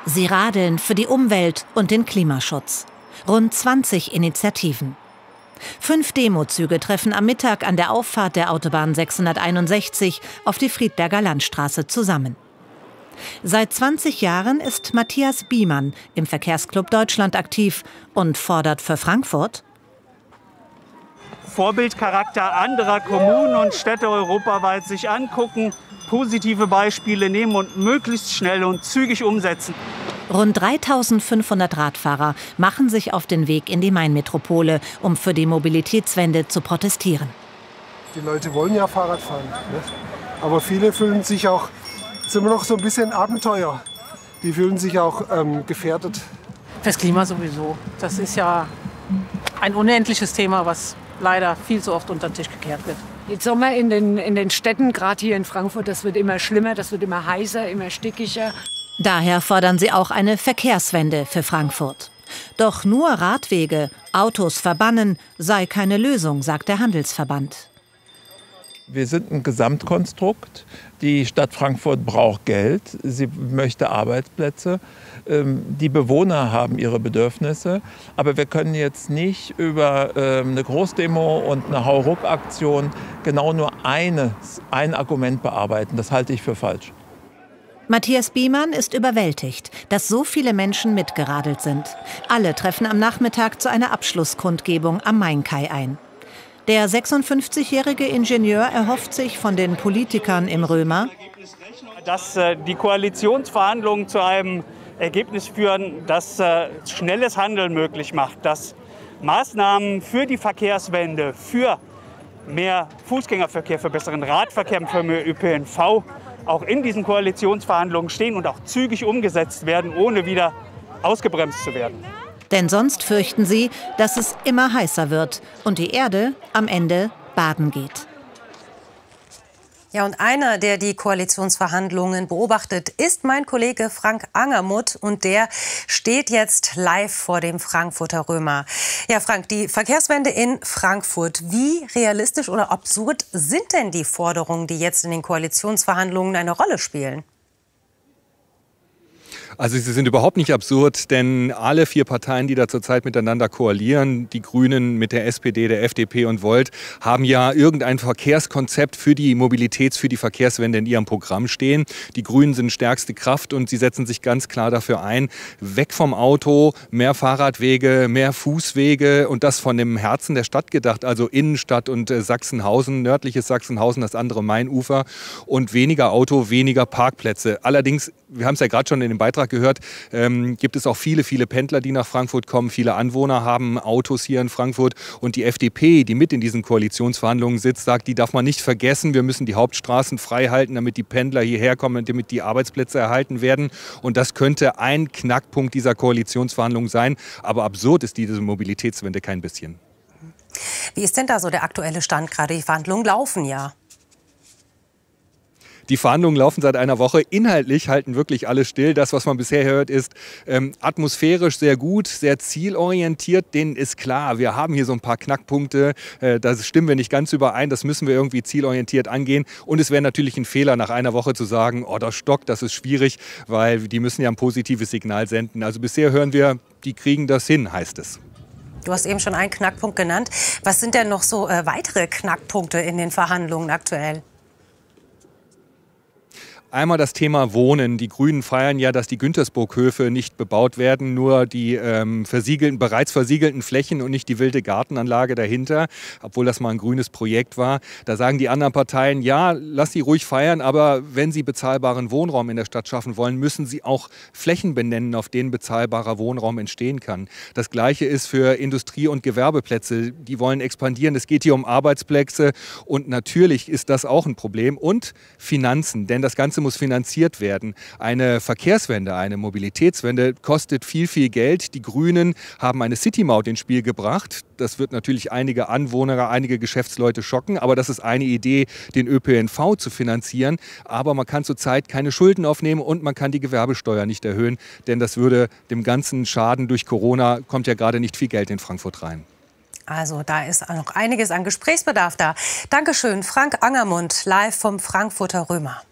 Sie radeln für die Umwelt und den Klimaschutz. Rund 20 Initiativen. 5 Demozüge treffen am Mittag an der Auffahrt der Autobahn 661 auf die Friedberger Landstraße zusammen. Seit 20 Jahren ist Matthias Biemann im Verkehrsclub Deutschland aktiv und fordert für Frankfurt: Vorbildcharakter anderer Kommunen und Städte europaweit sich angucken, positive Beispiele nehmen und möglichst schnell und zügig umsetzen. Rund 3.500 Radfahrer machen sich auf den Weg in die Mainmetropole, um für die Mobilitätswende zu protestieren. Die Leute wollen ja Fahrrad fahren, ne? Aber viele fühlen sich auch, ist immer noch so ein bisschen Abenteuer. Die fühlen sich auch gefährdet. Fürs Klima sowieso. Das ist ja ein unendliches Thema, was leider viel zu oft unter den Tisch gekehrt wird. Jetzt Sommer in den Städten, gerade hier in Frankfurt, das wird immer schlimmer, das wird immer heißer, immer stickiger. Daher fordern sie auch eine Verkehrswende für Frankfurt. Doch nur Radwege, Autos verbannen, sei keine Lösung, sagt der Handelsverband. Wir sind ein Gesamtkonstrukt. Die Stadt Frankfurt braucht Geld, sie möchte Arbeitsplätze. Die Bewohner haben ihre Bedürfnisse. Aber wir können jetzt nicht über eine Großdemo und eine Hauruck-Aktion genau nur ein Argument bearbeiten. Das halte ich für falsch. Matthias Biemann ist überwältigt, dass so viele Menschen mitgeradelt sind. Alle treffen am Nachmittag zu einer Abschlusskundgebung am Mainkai ein. Der 56-jährige Ingenieur erhofft sich von den Politikern im Römer, dass die Koalitionsverhandlungen zu einem Ergebnis führen, das schnelles Handeln möglich macht, dass Maßnahmen für die Verkehrswende, für mehr Fußgängerverkehr, für besseren Radverkehr, für mehr ÖPNV auch in diesen Koalitionsverhandlungen stehen und auch zügig umgesetzt werden, ohne wieder ausgebremst zu werden. Denn sonst fürchten sie, dass es immer heißer wird und die Erde am Ende baden geht. Ja, und einer, der die Koalitionsverhandlungen beobachtet, ist mein Kollege Frank Angermuth. Und der steht jetzt live vor dem Frankfurter Römer. Ja, Frank, die Verkehrswende in Frankfurt. Wie realistisch oder absurd sind denn die Forderungen, die jetzt in den Koalitionsverhandlungen eine Rolle spielen? Also sie sind überhaupt nicht absurd, denn alle 4 Parteien, die da zurzeit miteinander koalieren, die Grünen mit der SPD, der FDP und Volt, haben ja irgendein Verkehrskonzept für die für die Verkehrswende in ihrem Programm stehen. Die Grünen sind stärkste Kraft und sie setzen sich ganz klar dafür ein, weg vom Auto, mehr Fahrradwege, mehr Fußwege und das von dem Herzen der Stadt gedacht, also Innenstadt und Sachsenhausen, nördliches Sachsenhausen, das andere Mainufer und weniger Auto, weniger Parkplätze. Allerdings, wir haben es ja gerade schon in dem Beitrag gehört, gibt es auch viele Pendler, die nach Frankfurt kommen. Viele Anwohner haben Autos hier in Frankfurt. Und die FDP, die mit in diesen Koalitionsverhandlungen sitzt, sagt, die darf man nicht vergessen. Wir müssen die Hauptstraßen frei halten, damit die Pendler hierher kommen und damit die Arbeitsplätze erhalten werden. Und das könnte ein Knackpunkt dieser Koalitionsverhandlungen sein. Aber absurd ist diese Mobilitätswende kein bisschen. Wie ist denn da so der aktuelle Stand? Gerade die Verhandlungen laufen ja. Die Verhandlungen laufen seit einer Woche. Inhaltlich halten wirklich alle still. Das, was man bisher hört, ist atmosphärisch sehr gut, sehr zielorientiert. Denen ist klar, wir haben hier so ein paar Knackpunkte. Da stimmen wir nicht ganz überein. Das müssen wir irgendwie zielorientiert angehen. Und es wäre natürlich ein Fehler, nach einer Woche zu sagen, oh, das stockt, das ist schwierig, weil die müssen ja ein positives Signal senden. Also bisher hören wir, die kriegen das hin, heißt es. Du hast eben schon einen Knackpunkt genannt. Was sind denn noch so weitere Knackpunkte in den Verhandlungen aktuell? Einmal das Thema Wohnen. Die Grünen feiern ja, dass die Güntersburg-Höfe nicht bebaut werden, nur die bereits versiegelten Flächen und nicht die wilde Gartenanlage dahinter, obwohl das mal ein grünes Projekt war. Da sagen die anderen Parteien, ja, lass sie ruhig feiern, aber wenn sie bezahlbaren Wohnraum in der Stadt schaffen wollen, müssen sie auch Flächen benennen, auf denen bezahlbarer Wohnraum entstehen kann. Das Gleiche ist für Industrie- und Gewerbeplätze. Die wollen expandieren. Es geht hier um Arbeitsplätze und natürlich ist das auch ein Problem. Und Finanzen, denn das Ganze muss finanziert werden. Eine Verkehrswende, eine Mobilitätswende kostet viel Geld. Die Grünen haben eine City-Maut ins Spiel gebracht. Das wird natürlich einige Anwohner, einige Geschäftsleute schocken, aber das ist eine Idee, den ÖPNV zu finanzieren. Aber man kann zurzeit keine Schulden aufnehmen und man kann die Gewerbesteuer nicht erhöhen, denn das würde dem ganzen Schaden durch Corona, kommt ja gerade nicht viel Geld in Frankfurt rein. Also da ist noch einiges an Gesprächsbedarf da. Dankeschön, Frank Angermuth, live vom Frankfurter Römer.